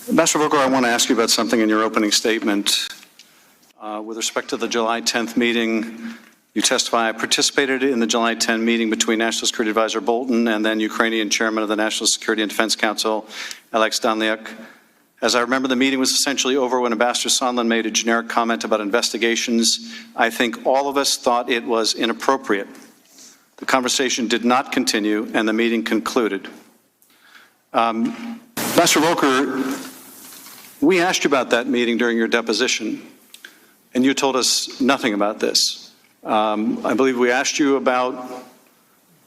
Ambassador Volker, I want to ask you about something in your opening statement. With respect to the July 10th meeting, you testify, I participated in the July 10 meeting between National Security Advisor Bolton and then Ukrainian Chairman of the National Security and Defense Council, Alex Danliuk. As I remember, the meeting was essentially over when Ambassador Sondland made a generic comment about investigations. I think all of us thought it was inappropriate. The conversation did not continue, and the meeting concluded. Ambassador Volker, we asked you about that meeting during your deposition, and you told us nothing about this. I believe we asked you about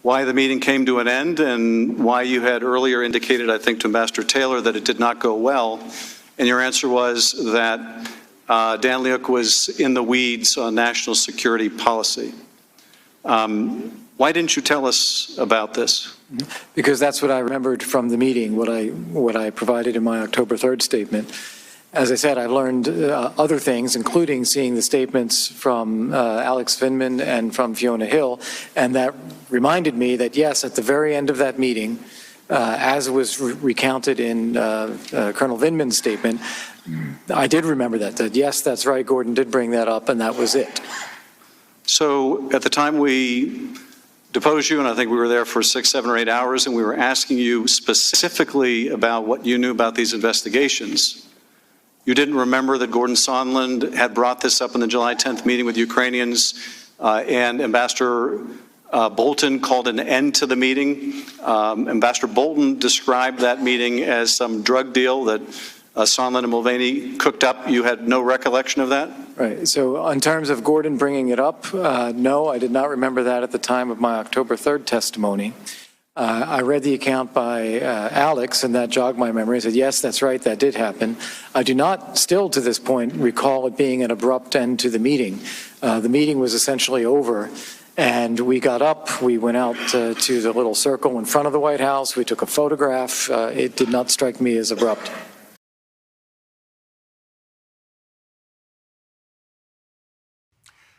why the meeting came to an end and why you had earlier indicated, I think, to Ambassador Taylor that it did not go well. And your answer was that Danliuk was in the weeds on national security policy. Why didn't you tell us about this? Because that's what I remembered from the meeting, what I provided in my October 3rd statement. As I said, I learned other things, including seeing the statements from Alex Vindman and from Fiona Hill, and that reminded me that, yes, at the very end of that meeting, as was recounted in Colonel Vindman's statement, I did remember that, yes, that's right, Gordon did bring that up, and that was it. So at the time we deposed you, and I think we were there for 6, 7, or 8 hours, and we were asking you specifically about what you knew about these investigations. You didn't remember that Gordon Sondland had brought this up in the July 10th meeting with Ukrainians, and Ambassador Bolton called an end to the meeting. Ambassador Bolton described that meeting as some drug deal that Sondland and Mulvaney cooked up. You had no recollection of that? Right. So in terms of Gordon bringing it up, no, I did not remember that at the time of my October 3rd testimony. I read the account by Alex, and that jogged my memory. I said, yes, that's right, that did happen. I do not, still to this point, recall it being an abrupt end to the meeting. The meeting was essentially over, and we got up, we went out to the little circle in front of the White House, we took a photograph. It did not strike me as abrupt.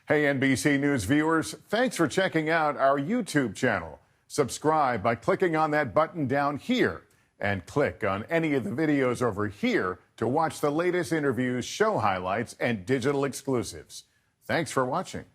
Hey, NBC News viewers, thanks for checking out our YouTube channel. Subscribe by clicking on that button down here and click on any of the videos over here to watch the latest interviews, show highlights, and digital exclusives. Thanks for watching.